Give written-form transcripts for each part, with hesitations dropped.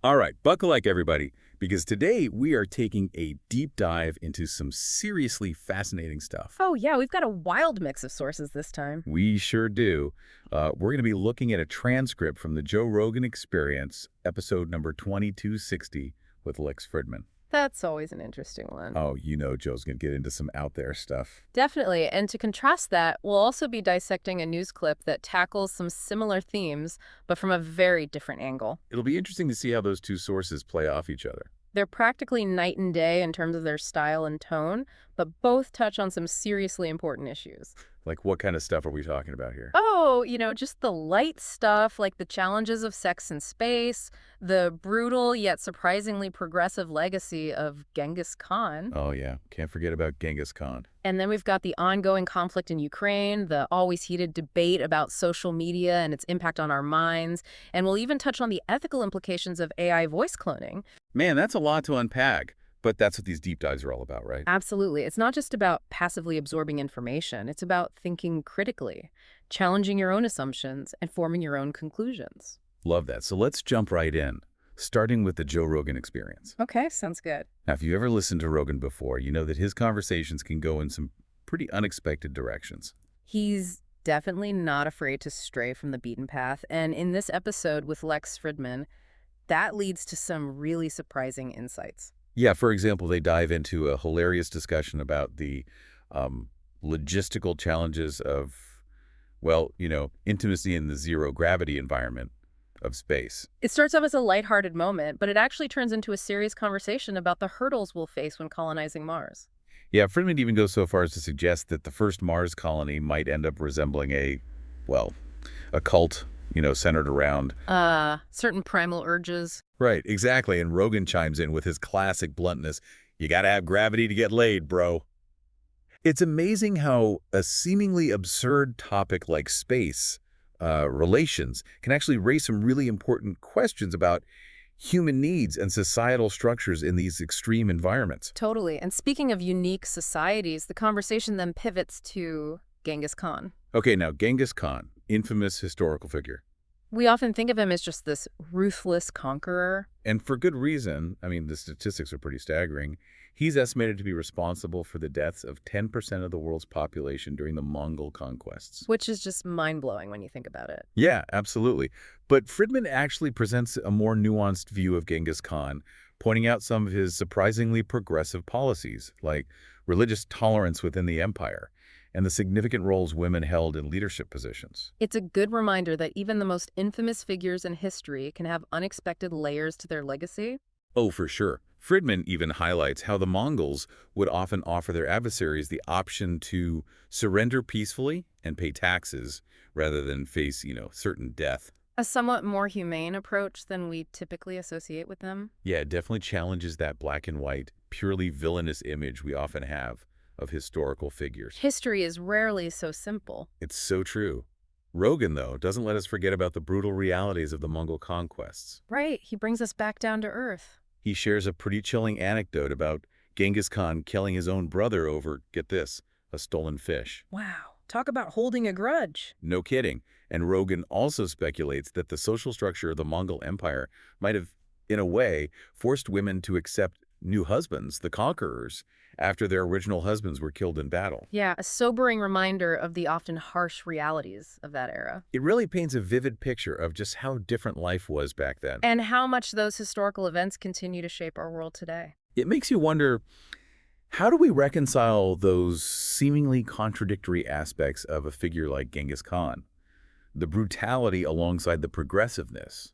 All right, buckle like everybody, because today we are taking a deep dive into some seriously fascinating stuff. Oh, yeah, we've got a wild mix of sources this time. We sure do. We're going to be looking at a transcript from the Joe Rogan Experience, episode number 2260 with Lex Fridman. That's always an interesting one. Oh, you know Joe's going to get into some out there stuff. Definitely. And to contrast that, we'll also be dissecting a news clip that tackles some similar themes, but from a very different angle. It'll be interesting to see how those two sources play off each other. They're practically night and day in terms of their style and tone, but both touch on some seriously important issues. Like, what kind of stuff are we talking about here? Oh, just the light stuff like the challenges of sex in space, the brutal yet surprisingly progressive legacy of Genghis Khan. Oh, yeah. Can't forget about Genghis Khan. And then we've got the ongoing conflict in Ukraine, the always heated debate about social media and its impact on our minds, and we'll even touch on the ethical implications of AI voice cloning. Man, that's a lot to unpack. But that's what these deep dives are all about, right? Absolutely. It's not just about passively absorbing information. It's about thinking critically, challenging your own assumptions, and forming your own conclusions. Love that. So let's jump right in, starting with the Joe Rogan Experience. Okay, sounds good. Now, if you've ever listened to Rogan before, you know that his conversations can go in some pretty unexpected directions. He's definitely not afraid to stray from the beaten path. And in this episode with Lex Fridman, that leads to some really surprising insights. Yeah, for example, they dive into a hilarious discussion about the logistical challenges of, well, intimacy in the zero-gravity environment of space. It starts off as a lighthearted moment, but it actually turns into a serious conversation about the hurdles we'll face when colonizing Mars. Yeah, Friedman even goes so far as to suggest that the first Mars colony might end up resembling well, a cult, centered around. Certain primal urges. Right, exactly. And Rogan chimes in with his classic bluntness. You gotta have gravity to get laid, bro. It's amazing how a seemingly absurd topic like space relations can actually raise some really important questions about human needs and societal structures in these extreme environments. Totally. And speaking of unique societies, the conversation then pivots to Genghis Khan. Okay, now Genghis Khan, infamous historical figure. We often think of him as just this ruthless conqueror. And for good reason. I mean, the statistics are pretty staggering. He's estimated to be responsible for the deaths of 10% of the world's population during the Mongol conquests. Which is just mind-blowing when you think about it. Yeah, absolutely. But Fridman actually presents a more nuanced view of Genghis Khan, pointing out some of his surprisingly progressive policies, like religious tolerance within the empire, and the significant roles women held in leadership positions. It's a good reminder that even the most infamous figures in history can have unexpected layers to their legacy. Oh, for sure. Fridman even highlights how the Mongols would often offer their adversaries the option to surrender peacefully and pay taxes rather than face, certain death. A somewhat more humane approach than we typically associate with them. Yeah, it definitely challenges that black and white, purely villainous image we often have of historical figures. History is rarely so simple. It's so true. Rogan, though, doesn't let us forget about the brutal realities of the Mongol conquests. Right, he brings us back down to earth. He shares a pretty chilling anecdote about Genghis Khan killing his own brother over, get this, a stolen fish. Wow, talk about holding a grudge. No kidding. And Rogan also speculates that the social structure of the Mongol Empire might have, in a way, forced women to accept new husbands, the conquerors, after their original husbands were killed in battle. Yeah, a sobering reminder of the often harsh realities of that era. It really paints a vivid picture of just how different life was back then. And how much those historical events continue to shape our world today. It makes you wonder, how do we reconcile those seemingly contradictory aspects of a figure like Genghis Khan? The brutality alongside the progressiveness.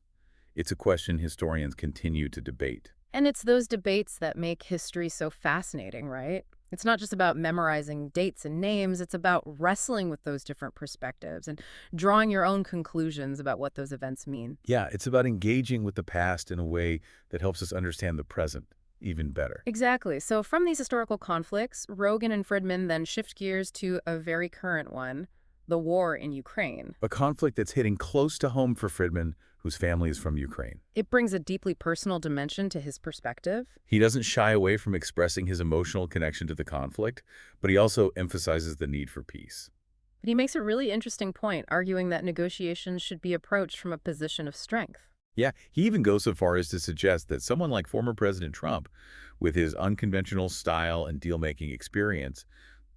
It's a question historians continue to debate. And it's those debates that make history so fascinating, right? It's not just about memorizing dates and names, it's about wrestling with those different perspectives and drawing your own conclusions about what those events mean. Yeah, it's about engaging with the past in a way that helps us understand the present even better. Exactly. So from these historical conflicts, Rogan and Fridman then shift gears to a very current one, the war in Ukraine. A conflict that's hitting close to home for Fridman, whose family is from Ukraine. It brings a deeply personal dimension to his perspective. He doesn't shy away from expressing his emotional connection to the conflict, but he also emphasizes the need for peace. But he makes a really interesting point, arguing that negotiations should be approached from a position of strength. Yeah, he even goes so far as to suggest that someone like former President Trump, with his unconventional style and deal-making experience,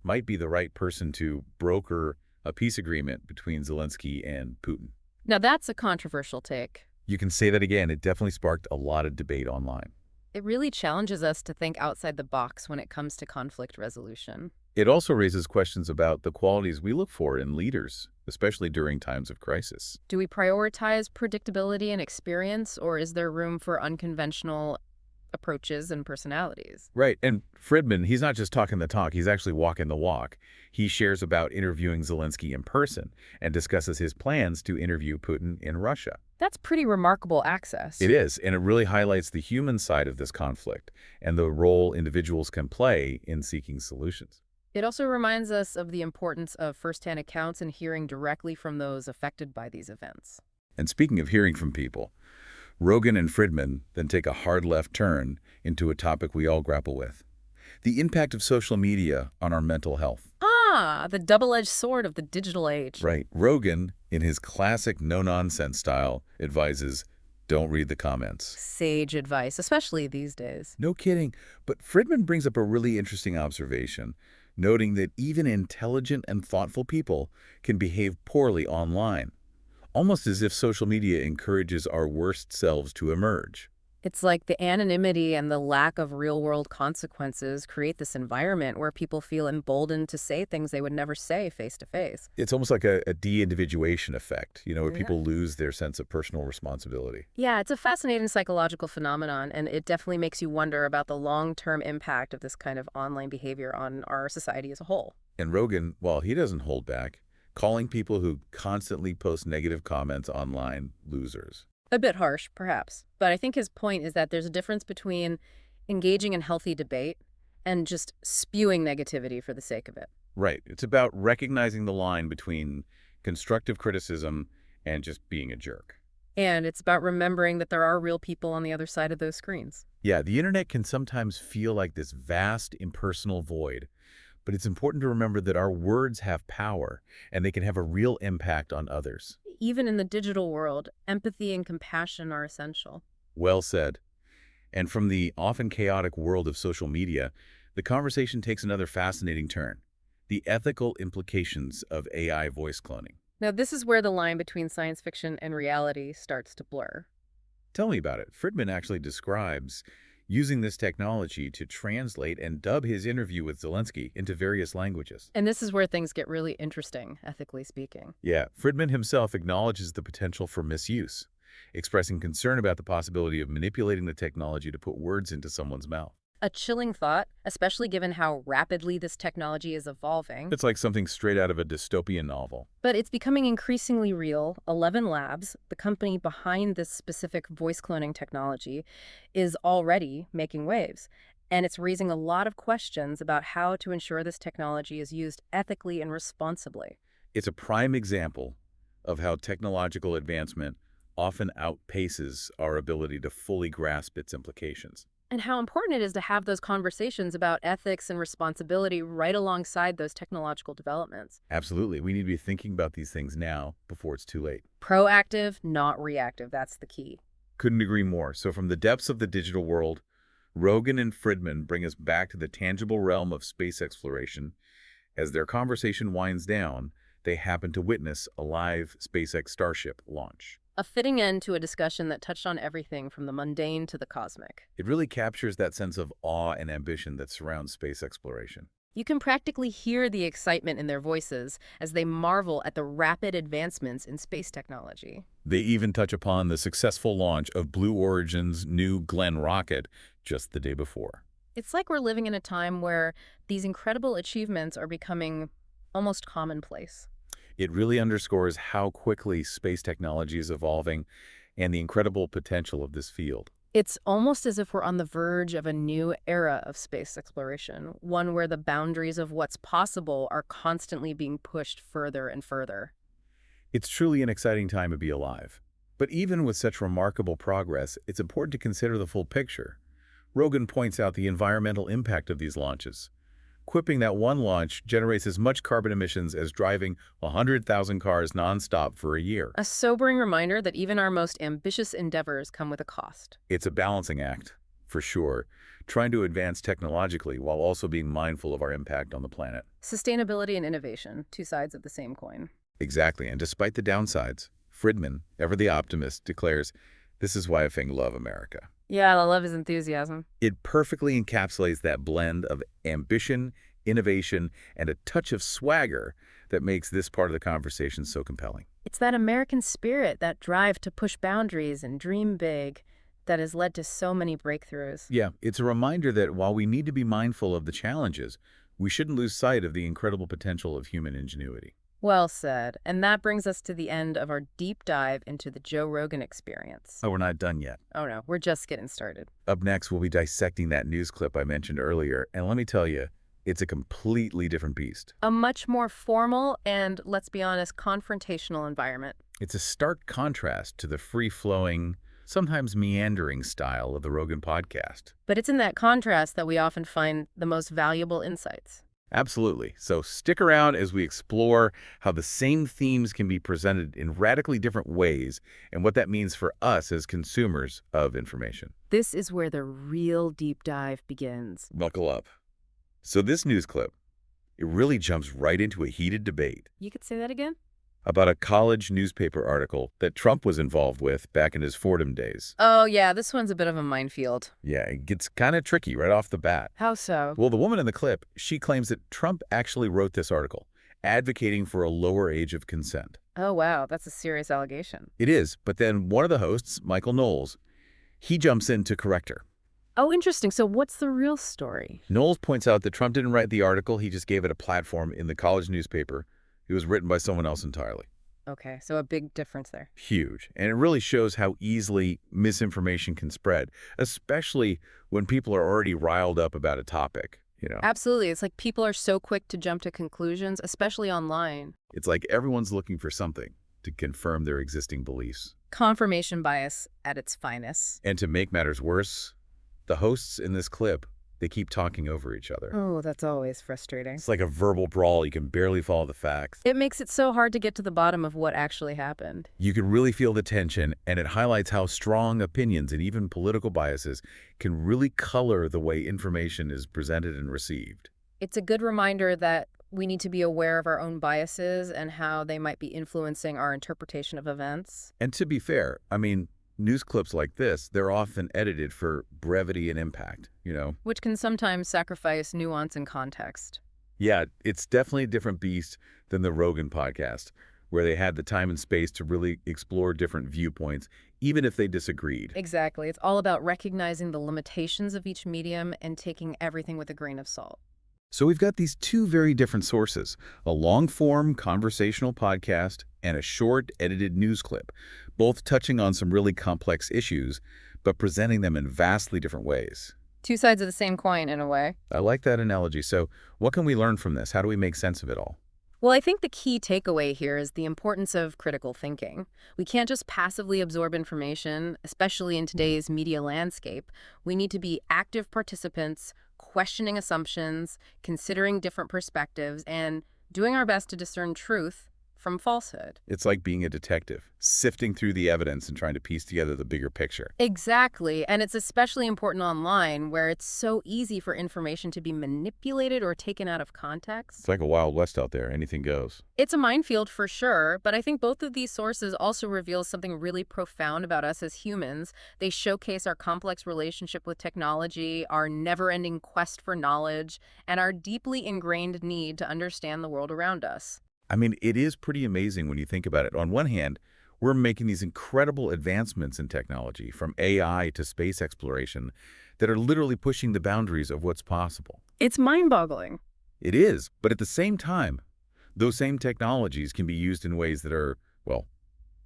might be the right person to broker a peace agreement between Zelensky and Putin. Now, that's a controversial take. You can say that again. It definitely sparked a lot of debate online. It really challenges us to think outside the box when it comes to conflict resolution. It also raises questions about the qualities we look for in leaders, especially during times of crisis. Do we prioritize predictability and experience, or is there room for unconventional approaches and personalities? Right. And Fridman, he's not just talking the talk, he's actually walking the walk. He shares about interviewing Zelensky in person and discusses his plans to interview Putin in Russia. That's pretty remarkable access. It is, and it really highlights the human side of this conflict and the role individuals can play in seeking solutions. It also reminds us of the importance of firsthand accounts and hearing directly from those affected by these events. And speaking of hearing from people, Rogan and Fridman then take a hard left turn into a topic we all grapple with: the impact of social media on our mental health. Ah, the double-edged sword of the digital age. Right. Rogan, in his classic no-nonsense style, advises, don't read the comments. Sage advice, especially these days. No kidding. But Fridman brings up a really interesting observation, noting that even intelligent and thoughtful people can behave poorly online, almost as if social media encourages our worst selves to emerge. It's like the anonymity and the lack of real-world consequences create this environment where people feel emboldened to say things they would never say face-to-face. It's almost like a de-individuation effect, where Yeah. people lose their sense of personal responsibility. Yeah, it's a fascinating psychological phenomenon, and it definitely makes you wonder about the long-term impact of this kind of online behavior on our society as a whole. And Rogan, while he doesn't hold back, calling people who constantly post negative comments online losers. A bit harsh, perhaps, but I think his point is that there's a difference between engaging in healthy debate and just spewing negativity for the sake of it. Right. It's about recognizing the line between constructive criticism and just being a jerk. And it's about remembering that there are real people on the other side of those screens. Yeah, the internet can sometimes feel like this vast, impersonal void, but it's important to remember that our words have power, and they can have a real impact on others. Even in the digital world, empathy and compassion are essential. Well said. And from the often chaotic world of social media, the conversation takes another fascinating turn: the ethical implications of AI voice cloning. Now, this is where the line between science fiction and reality starts to blur. Tell me about it. Fridman actually describes using this technology to translate and dub his interview with Zelensky into various languages. And this is where things get really interesting, ethically speaking. Yeah, Fridman himself acknowledges the potential for misuse, expressing concern about the possibility of manipulating the technology to put words into someone's mouth. A chilling thought, especially given how rapidly this technology is evolving. It's like something straight out of a dystopian novel. But it's becoming increasingly real. 11 Labs, the company behind this specific voice cloning technology, is already making waves. And it's raising a lot of questions about how to ensure this technology is used ethically and responsibly. It's a prime example of how technological advancement often outpaces our ability to fully grasp its implications. And how important it is to have those conversations about ethics and responsibility right alongside those technological developments. Absolutely. We need to be thinking about these things now before it's too late. Proactive, not reactive. That's the key. Couldn't agree more. So from the depths of the digital world, Rogan and Fridman bring us back to the tangible realm of space exploration. As their conversation winds down, they happen to witness a live SpaceX Starship launch. A fitting end to a discussion that touched on everything from the mundane to the cosmic. It really captures that sense of awe and ambition that surrounds space exploration. You can practically hear the excitement in their voices as they marvel at the rapid advancements in space technology. They even touch upon the successful launch of Blue Origin's New Glenn rocket just the day before. It's like we're living in a time where these incredible achievements are becoming almost commonplace. It really underscores how quickly space technology is evolving and the incredible potential of this field. It's almost as if we're on the verge of a new era of space exploration, one where the boundaries of what's possible are constantly being pushed further and further. It's truly an exciting time to be alive. But even with such remarkable progress, it's important to consider the full picture. Rogan points out the environmental impact of these launches. quipping that one launch generates as much carbon emissions as driving 100,000 cars nonstop for a year. A sobering reminder that even our most ambitious endeavors come with a cost. It's a balancing act, for sure, trying to advance technologically while also being mindful of our impact on the planet. Sustainability and innovation, two sides of the same coin. Exactly, and despite the downsides, Fridman, ever the optimist, declares, "This is why I fing love America." Yeah, I love his enthusiasm. It perfectly encapsulates that blend of ambition, innovation, and a touch of swagger that makes this part of the conversation so compelling. It's that American spirit, that drive to push boundaries and dream big, that has led to so many breakthroughs. Yeah, it's a reminder that while we need to be mindful of the challenges, we shouldn't lose sight of the incredible potential of human ingenuity. Well said. And that brings us to the end of our deep dive into the Joe Rogan Experience. Oh, we're not done yet. Oh no, we're just getting started. Up next, we'll be dissecting that news clip I mentioned earlier, and let me tell you, it's a completely different beast. A much more formal and, let's be honest, confrontational environment. It's a stark contrast to the free-flowing, sometimes meandering style of the Rogan podcast. But it's in that contrast that we often find the most valuable insights. Absolutely. So stick around as we explore how the same themes can be presented in radically different ways and what that means for us as consumers of information. This is where the real deep dive begins. Buckle up. So this news clip, it really jumps right into a heated debate You could say that again? about a college newspaper article that Trump was involved with back in his Fordham days. Oh yeah, this one's a bit of a minefield. Yeah, it gets kind of tricky right off the bat. How so? Well, the woman in the clip, she claims that Trump actually wrote this article, advocating for a lower age of consent. Oh wow, that's a serious allegation. It is, but then one of the hosts, Michael Knowles, he jumps in to correct her. Oh, interesting. So what's the real story? Knowles points out that Trump didn't write the article, he just gave it a platform in the college newspaper. It was written by someone else entirely. Okay, so a big difference there. Huge. And it really shows how easily misinformation can spread, especially when people are already riled up about a topic, you know. Absolutely. It's like people are so quick to jump to conclusions, especially online. It's like everyone's looking for something to confirm their existing beliefs. Confirmation bias at its finest. And to make matters worse, the hosts in this clip, they keep talking over each other. Oh, that's always frustrating. It's like a verbal brawl. You can barely follow the facts. It makes it so hard to get to the bottom of what actually happened. You can really feel the tension, and it highlights how strong opinions and even political biases can really color the way information is presented and received. It's a good reminder that we need to be aware of our own biases and how they might be influencing our interpretation of events. And to be fair, I mean, news clips like this, they're often edited for brevity and impact, you know? Which can sometimes sacrifice nuance and context. Yeah, it's definitely a different beast than the Rogan podcast, where they had the time and space to really explore different viewpoints, even if they disagreed. Exactly. It's all about recognizing the limitations of each medium and taking everything with a grain of salt. So we've got these two very different sources, a long-form conversational podcast and a short edited news clip, both touching on some really complex issues, but presenting them in vastly different ways. Two sides of the same coin, in a way. I like that analogy. So what can we learn from this? How do we make sense of it all? Well, I think the key takeaway here is the importance of critical thinking. We can't just passively absorb information, especially in today's media landscape. We need to be active participants, questioning assumptions, considering different perspectives, and doing our best to discern truth from falsehood. It's like being a detective, sifting through the evidence and trying to piece together the bigger picture. Exactly, and it's especially important online where it's so easy for information to be manipulated or taken out of context. It's like a Wild West out there. Anything goes. It's a minefield for sure, but I think both of these sources also reveal something really profound about us as humans. They showcase our complex relationship with technology, our never-ending quest for knowledge, and our deeply ingrained need to understand the world around us. I mean, it is pretty amazing when you think about it. On one hand, we're making these incredible advancements in technology, from AI to space exploration, that are literally pushing the boundaries of what's possible. It's mind-boggling. It is, but at the same time, those same technologies can be used in ways that are, well,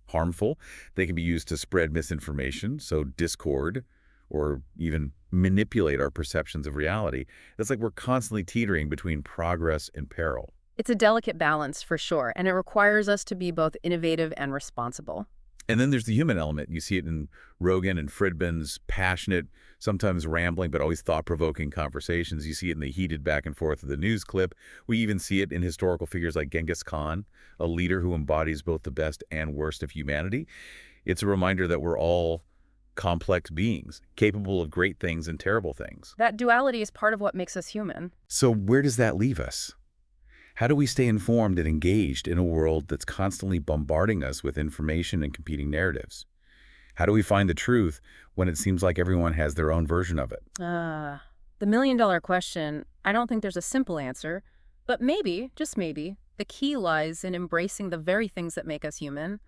harmful. They can be used to spread misinformation, so discord, or even manipulate our perceptions of reality. It's like we're constantly teetering between progress and peril. It's a delicate balance for sure, and it requires us to be both innovative and responsible. And then there's the human element. You see it in Rogan and Fridman's passionate, sometimes rambling, but always thought-provoking conversations. You see it in the heated back and forth of the news clip. We even see it in historical figures like Genghis Khan, a leader who embodies both the best and worst of humanity. It's a reminder that we're all complex beings, capable of great things and terrible things. That duality is part of what makes us human. So where does that leave us? How do we stay informed and engaged in a world that's constantly bombarding us with information and competing narratives? How do we find the truth when it seems like everyone has their own version of it? The million-dollar question, I don't think there's a simple answer, but maybe, just maybe, the key lies in embracing the very things that make us human,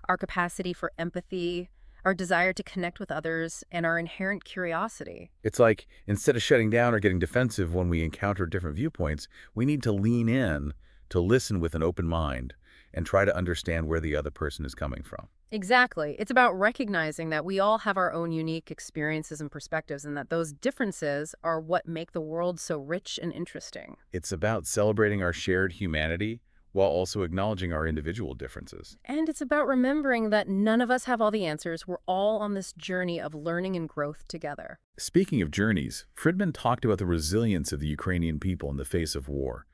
our capacity for empathy, our desire to connect with others, and our inherent curiosity. It's like instead of shutting down or getting defensive when we encounter different viewpoints, we need to lean in, to listen with an open mind, and try to understand where the other person is coming from. Exactly. It's about recognizing that we all have our own unique experiences and perspectives, and that those differences are what make the world so rich and interesting. It's about celebrating our shared humanity while also acknowledging our individual differences. And it's about remembering that none of us have all the answers. We're all on this journey of learning and growth together. Speaking of journeys, Fridman talked about the resilience of the Ukrainian people in the face of war.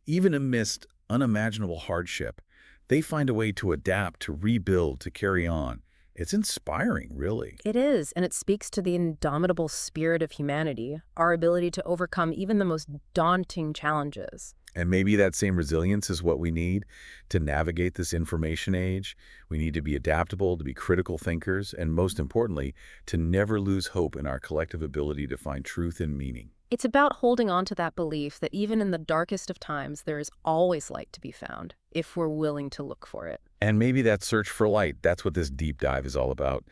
Even amidst unimaginable hardship, they find a way to adapt, to rebuild, to carry on. It's inspiring, really. It is, and it speaks to the indomitable spirit of humanity, our ability to overcome even the most daunting challenges. And maybe that same resilience is what we need to navigate this information age. We need to be adaptable, to be critical thinkers, and most importantly, to never lose hope in our collective ability to find truth and meaning. It's about holding on to that belief that even in the darkest of times, there is always light to be found, if we're willing to look for it. And maybe that search for light, that's what this deep dive is all about.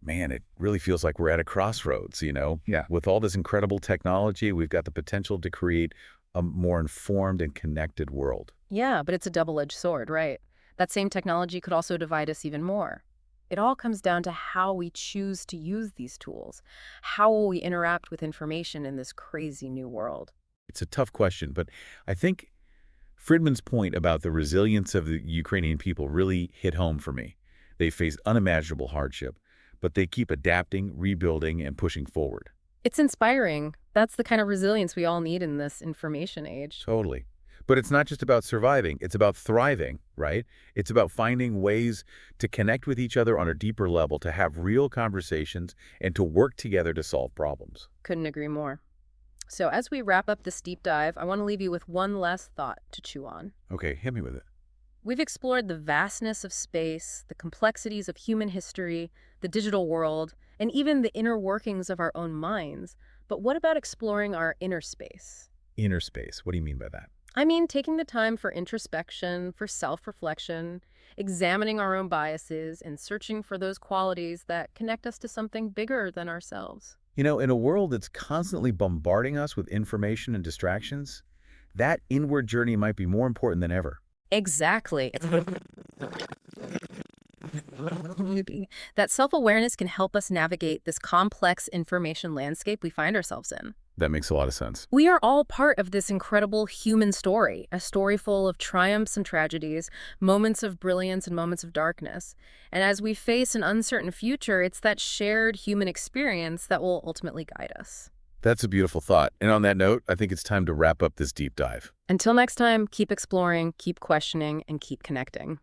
Man, it really feels like we're at a crossroads, you know? Yeah. With all this incredible technology, we've got the potential to create a more informed and connected world. Yeah, but it's a double-edged sword, right? That same technology could also divide us even more. It all comes down to how we choose to use these tools. How will we interact with information in this crazy new world? It's a tough question, but I think Fridman's point about the resilience of the Ukrainian people really hit home for me. They face unimaginable hardship, but they keep adapting, rebuilding, and pushing forward. It's inspiring. That's the kind of resilience we all need in this information age. Totally. But it's not just about surviving, it's about thriving, right? It's about finding ways to connect with each other on a deeper level, to have real conversations, and to work together to solve problems. Couldn't agree more. So as we wrap up this deep dive, I want to leave you with one last thought to chew on. Okay, hit me with it. We've explored the vastness of space, the complexities of human history, the digital world, and even the inner workings of our own minds. But what about exploring our inner space? Inner space, what do you mean by that? I mean, taking the time for introspection, for self-reflection, examining our own biases, and searching for those qualities that connect us to something bigger than ourselves. You know, in a world that's constantly bombarding us with information and distractions, that inward journey might be more important than ever. Exactly. That self-awareness can help us navigate this complex information landscape we find ourselves in. That makes a lot of sense. We are all part of this incredible human story, a story full of triumphs and tragedies, moments of brilliance and moments of darkness. And as we face an uncertain future, it's that shared human experience that will ultimately guide us. That's a beautiful thought. And on that note, I think it's time to wrap up this deep dive. Until next time, keep exploring, keep questioning, and keep connecting.